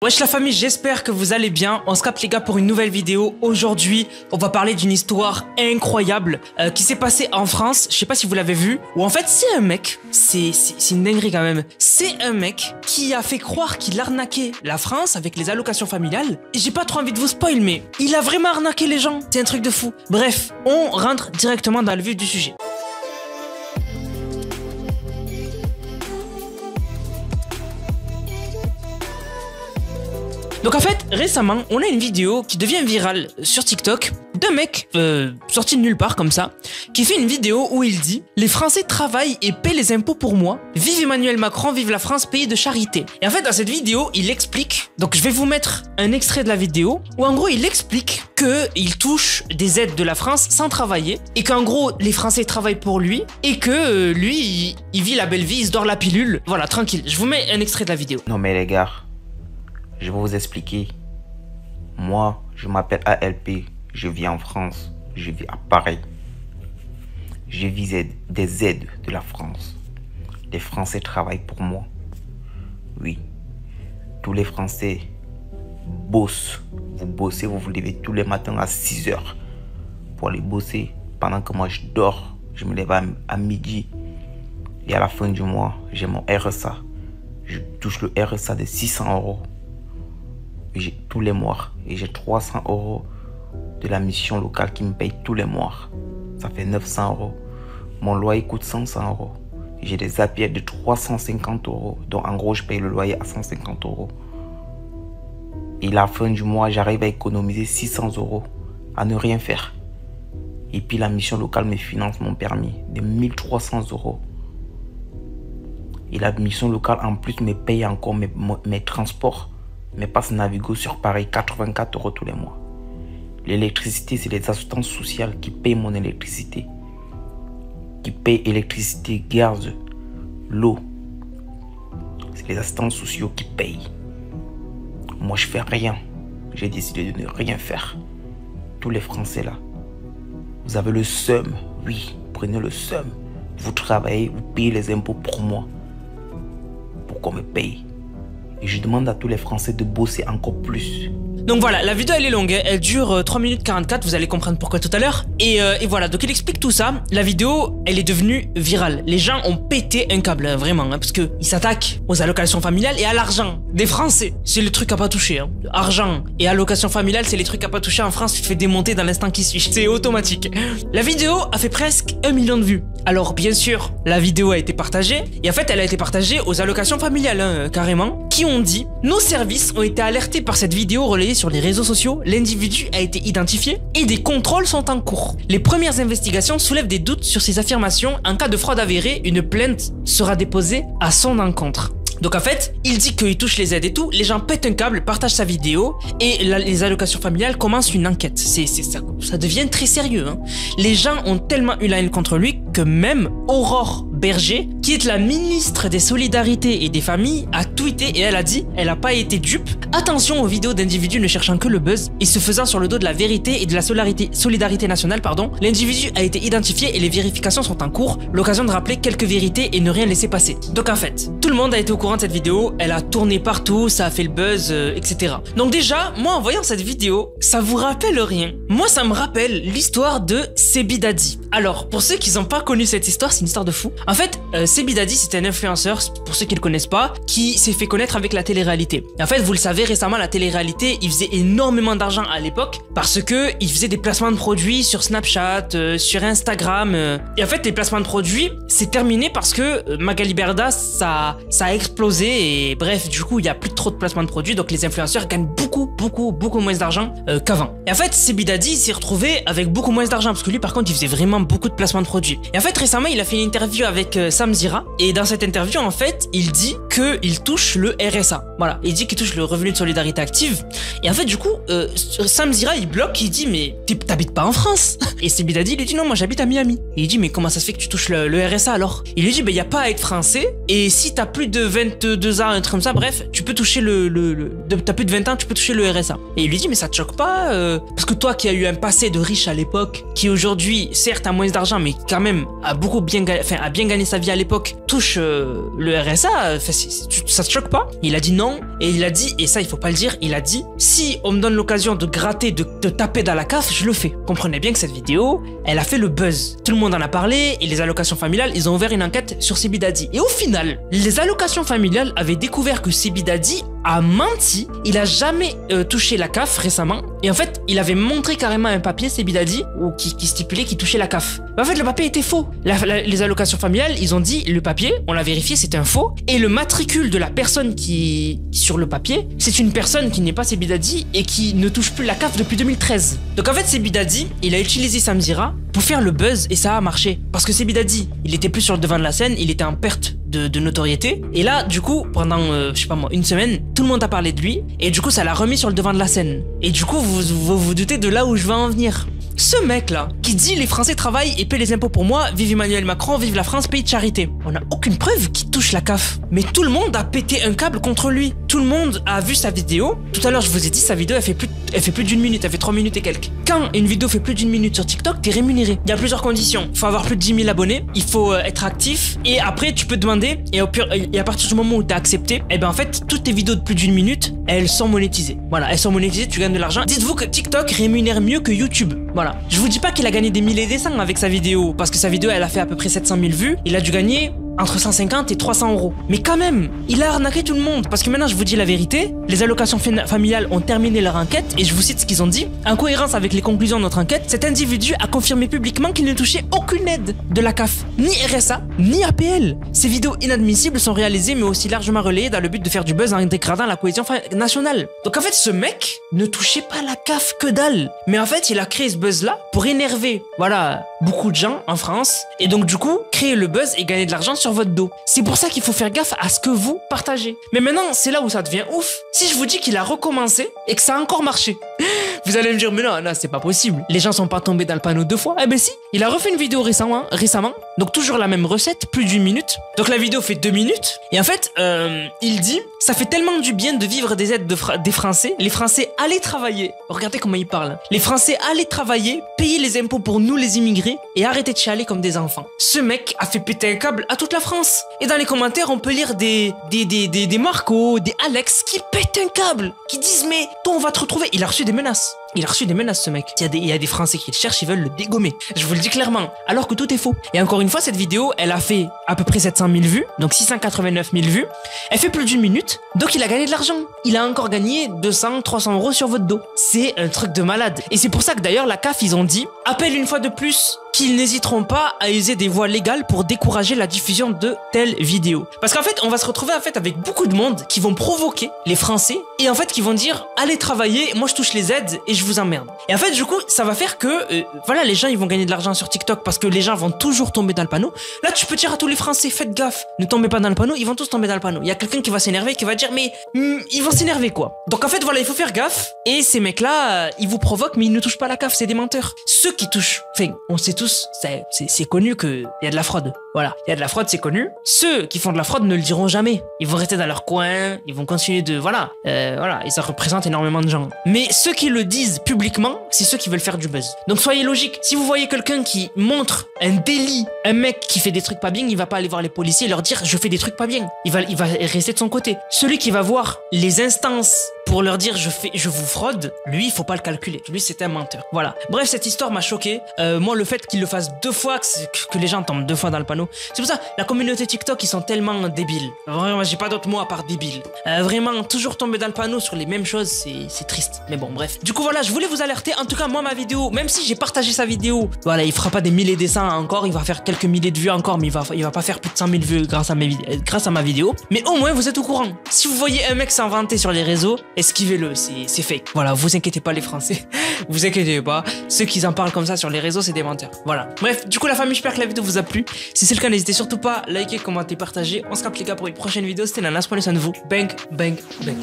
Wesh la famille, j'espère que vous allez bien. On se capte les gars pour une nouvelle vidéo. Aujourd'hui, on va parler d'une histoire incroyable qui s'est passée en France. Je sais pas si vous l'avez vu. Ou en fait, c'est un mec. C'est une dinguerie quand même. C'est un mec qui a fait croire qu'il arnaquait la France avec les allocations familiales. Et j'ai pas trop envie de vous spoil, mais il a vraiment arnaqué les gens. C'est un truc de fou. Bref, on rentre directement dans le vif du sujet. Donc en fait, récemment, on a une vidéo qui devient virale sur TikTok d'un mec sorti de nulle part comme ça, qui fait une vidéo où il dit « Les Français travaillent et paient les impôts pour moi. Vive Emmanuel Macron, vive la France, pays de charité. » Et en fait, dans cette vidéo, il explique, donc je vais vous mettre un extrait de la vidéo, où en gros, il explique qu'il touche des aides de la France sans travailler, et qu'en gros, les Français travaillent pour lui, et que lui, il vit la belle vie, il se dort la pilule. Voilà, tranquille. Je vous mets un extrait de la vidéo. Non mais les gars, je vais vous expliquer. Moi, je m'appelle ALP, je vis en France, je vis à Paris. Je vis des aides de la France. Les Français travaillent pour moi. Oui, tous les Français bossent. Vous bossez, vous vous levez tous les matins à 6 h pour aller bosser. Pendant que moi je dors, je me lève à midi. Et à la fin du mois, j'ai mon RSA. Je touche le RSA de 600 €. Tous les mois, et j'ai 300 € de la mission locale qui me paye tous les mois. Ça fait 900 €. Mon loyer coûte 500 €. J'ai des APL de 350 €. Donc en gros, je paye le loyer à 150 €. Et à la fin du mois, j'arrive à économiser 600 € à ne rien faire. Et puis la mission locale me finance mon permis de 1300 €. Et la mission locale en plus me paye encore mes transports. Mes passes Navigo sur Paris, 84 € tous les mois. L'électricité, c'est les assistances sociales qui payent mon électricité. Qui payent électricité, gaz, l'eau. C'est les assistants sociaux qui payent. Moi, je fais rien. J'ai décidé de ne rien faire. Tous les Français là, vous avez le seum. Oui, prenez le seum. Vous travaillez, vous payez les impôts pour moi. Pour qu'on me paye. Et je demande à tous les Français de bosser encore plus. Donc voilà, la vidéo elle est longue, elle dure 3 minutes 44, vous allez comprendre pourquoi tout à l'heure. Et voilà, donc il explique tout ça. La vidéo, elle est devenue virale. Les gens ont pété un câble, hein, vraiment, hein, parce qu'ils s'attaquent aux allocations familiales et à l'argent des Français. C'est le truc à pas toucher. Hein. Argent et allocations familiales, c'est les trucs à pas toucher en France, tu te fais démonter dans l'instant qui suit. C'est automatique. La vidéo a fait presque 1 million de vues. Alors bien sûr, la vidéo a été partagée, et en fait elle a été partagée aux allocations familiales, hein, carrément, qui ont dit « Nos services ont été alertés par cette vidéo relayée sur les réseaux sociaux, l'individu a été identifié et des contrôles sont en cours. Les premières investigations soulèvent des doutes sur ces affirmations. En cas de fraude avérée, une plainte sera déposée à son encontre. » Donc en fait, il dit qu'il touche les aides et tout, les gens pètent un câble, partagent sa vidéo et les allocations familiales commencent une enquête. Ça devient très sérieux. Hein. Les gens ont tellement eu la haine contre lui que même Aurore Berger, qui est la ministre des Solidarités et des Familles, a tweeté et elle a dit « Elle n'a pas été dupe. Attention aux vidéos d'individus ne cherchant que le buzz et se faisant sur le dos de la vérité et de la solidarité nationale. L'individu a été identifié et les vérifications sont en cours. L'occasion de rappeler quelques vérités et ne rien laisser passer. » Donc en fait, tout le monde a été au courant de cette vidéo, elle a tourné partout, ça a fait le buzz, etc. Donc déjà, moi en voyant cette vidéo, ça vous rappelle rien. Moi ça me rappelle l'histoire de Sebi Daddy. Alors, pour ceux qui n'ont pas connu cette histoire, c'est une histoire de fou. En fait, Sebi Daddy, c'était un influenceur, pour ceux qui le connaissent pas, qui s'est fait connaître avec la télé-réalité. Et en fait, vous le savez, récemment, la télé-réalité, il faisait énormément d'argent à l'époque, parce que il faisait des placements de produits sur Snapchat, sur Instagram. Et en fait, les placements de produits, c'est terminé parce que Magali Berda, ça a explosé. Et bref, du coup, il y a plus trop de placements de produits, donc les influenceurs gagnent beaucoup moins d'argent qu'avant. Et en fait, Sebi Daddy s'est retrouvé avec beaucoup moins d'argent, parce que lui, par contre, il faisait vraiment beaucoup de placements de produits. Et en fait, récemment, il a fait une interview avec Sam Zira, et dans cette interview, en fait, il dit qu'il touche le RSA. Voilà, il dit qu'il touche le revenu de solidarité active. Et en fait, du coup, Sam Zira, il bloque, il dit, mais t'habites pas en France? Et Sebi Daddy, il lui dit, non, moi j'habite à Miami. Et il dit, mais comment ça se fait que tu touches le RSA alors? Il lui dit, bah, y a pas à être français, et si t'as plus de 22 ans, un truc comme ça, bref, tu peux toucher t'as plus de 20 ans, tu peux toucher le RSA. Et il lui dit, mais ça te choque pas parce que toi qui as eu un passé de riche à l'époque, qui aujourd'hui, certes, a moins d'argent, mais quand même a bien gagné sa vie à l'époque touche le RSA, ça te choque pas? Il a dit non, et il a dit, et ça il faut pas le dire, il a dit si on me donne l'occasion de gratter, de te taper dans la CAF, je le fais. Comprenez bien que cette vidéo, elle a fait le buzz. Tout le monde en a parlé, et les allocations familiales, ils ont ouvert une enquête sur Sebi Dadi. Et au final, les allocations familiales avaient découvert que Sebi Dadi a menti, il a jamais touché la CAF récemment, et en fait il avait montré carrément un papier Sebi Dadi qui stipulait qu'il touchait la CAF. Mais en fait le papier était faux. Les allocations familiales, ils ont dit le papier, on l'a vérifié, c'était un faux, et le matricule de la personne qui sur le papier, c'est une personne qui n'est pas Sebi Dadi et qui ne touche plus la CAF depuis 2013. Donc en fait Sebi Dadi, il a utilisé Samzira pour faire le buzz, et ça a marché parce que Sebi Dadi, il était plus sur le devant de la scène, il était en perte de notoriété, et là du coup pendant je sais pas moi, une semaine, tout le monde a parlé de lui, et du coup ça l'a remis sur le devant de la scène. Et du coup vous doutez de là où je vais en venir. Ce mec là qui dit les Français travaillent et paient les impôts pour moi, vive Emmanuel Macron, vive la France, pays de charité. On n'a aucune preuve qu'il touche la CAF, mais tout le monde a pété un câble contre lui. Tout le monde a vu sa vidéo. Tout à l'heure je vous ai dit, sa vidéo elle fait plus d'une minute, elle fait 3 minutes et quelques. Quand une vidéo fait plus d'une minute sur TikTok, t'es rémunéré. Il y a plusieurs conditions. Il faut avoir plus de 10 000 abonnés, il faut être actif, et après tu peux demander, et à partir du moment où t'as accepté, et ben en fait toutes tes vidéos de plus d'une minute, elles sont monétisées. Voilà, elles sont monétisées, tu gagnes de l'argent. Dites-vous que TikTok rémunère mieux que YouTube. Voilà. Je vous dis pas qu'il a gagné des milliers et des cents avec sa vidéo, parce que sa vidéo elle a fait à peu près 700 000 vues. Il a dû gagner entre 150 et 300 euros. Mais quand même, il a arnaqué tout le monde. Parce que maintenant, je vous dis la vérité, les allocations familiales ont terminé leur enquête, et je vous cite ce qu'ils ont dit. En cohérence avec les conclusions de notre enquête, cet individu a confirmé publiquement qu'il ne touchait aucune aide de la CAF, ni RSA, ni APL. Ces vidéos inadmissibles sont réalisées, mais aussi largement relayées dans le but de faire du buzz en dégradant la cohésion nationale. Donc en fait, ce mec ne touchait pas la CAF, que dalle. Mais en fait, il a créé ce buzz-là pour énerver, voilà, beaucoup de gens en France, et donc du coup, créer le buzz et gagner de l'argent sur votre dos. C'est pour ça qu'il faut faire gaffe à ce que vous partagez. Mais maintenant, c'est là où ça devient ouf. Si je vous dis qu'il a recommencé et que ça a encore marché, vous allez me dire, mais non, c'est pas possible. Les gens sont pas tombés dans le panneau 2 fois. Eh ben si, il a refait une vidéo récemment. Donc toujours la même recette, plus d'1 minute. Donc la vidéo fait 2 minutes. Et en fait, il dit, ça fait tellement du bien de vivre des aides des Français. Les Français, allez travailler. Regardez comment il parle. Les Français, allez travailler, payer les impôts pour nous les immigrés, et arrêtez de chialer comme des enfants. Ce mec a fait péter un câble à toute la France. Et dans les commentaires, on peut lire des Marco, des Alex qui pètent un câble, qui disent mais toi on va te retrouver. Il a reçu des menaces. Il a reçu des menaces, ce mec. Il y a des Français qui le cherchent, ils veulent le dégommer. Je vous le dis clairement. Alors que tout est faux. Et encore une fois, cette vidéo, elle a fait à peu près 700 000 vues, donc 689 000 vues. Elle fait plus d'1 minute, donc il a gagné de l'argent. Il a encore gagné 200, 300 euros sur votre dos. C'est un truc de malade. Et c'est pour ça que d'ailleurs, la CAF, ils ont dit, appelle une fois de plus qu'ils n'hésiteront pas à user des voies légales pour décourager la diffusion de telles vidéos. Parce qu'en fait, on va se retrouver en fait avec beaucoup de monde qui vont provoquer les Français, et en fait qui vont dire allez travailler, moi je touche les aides et je vous emmerde. Et en fait du coup, ça va faire que voilà, les gens ils vont gagner de l'argent sur TikTok parce que les gens vont toujours tomber dans le panneau. Là, tu peux dire à tous les Français, faites gaffe, ne tombez pas dans le panneau, ils vont tous tomber dans le panneau. Il y a quelqu'un qui va s'énerver, qui va dire mais ils vont s'énerver quoi. Donc en fait voilà, il faut faire gaffe, et ces mecs là, ils vous provoquent mais ils ne touchent pas la CAF, c'est des menteurs. Ceux qui touchent, enfin, on sait tous, c'est connu qu'il y a de la fraude. Voilà, il y a de la fraude, c'est connu. Ceux qui font de la fraude ne le diront jamais. Ils vont rester dans leur coin, ils vont continuer de... Voilà, et ça représente énormément de gens. Mais ceux qui le disent publiquement, c'est ceux qui veulent faire du buzz. Donc soyez logique. Si vous voyez quelqu'un qui montre un délit, un mec qui fait des trucs pas bien, il va pas aller voir les policiers et leur dire je fais des trucs pas bien. Il va rester de son côté. Celui qui va voir les instances pour leur dire je vous fraude, lui il faut pas le calculer. Lui c'est un menteur. Voilà. Bref, cette histoire m'a choqué. Moi le fait qu'il le fasse 2 fois, que les gens tombent 2 fois dans le panneau, c'est pour ça la communauté TikTok ils sont tellement débiles. Vraiment, j'ai pas d'autres mots à part débile. Vraiment toujours tomber dans le panneau sur les mêmes choses, c'est triste. Mais bon bref. Du coup voilà, je voulais vous alerter. En tout cas moi ma vidéo, même si j'ai partagé sa vidéo, voilà, il fera pas des milliers et cents encore, il va faire quelques milliers de vues encore, mais il va pas faire plus de 100 000 vues grâce à ma vidéo. Mais au moins vous êtes au courant. Si vous voyez un mec s'inventer sur les réseaux, esquivez-le, c'est fake. Voilà, vous inquiétez pas les Français. Vous inquiétez pas. Ceux qui en parlent comme ça sur les réseaux, c'est des menteurs. Voilà. Bref, du coup la famille, j'espère que la vidéo vous a plu. Si c'est le cas, n'hésitez surtout pas à liker, commenter, partager. On se capte les gars pour une prochaine vidéo. C'était Nanas, prenez soin de vous. Bang, bang, bang.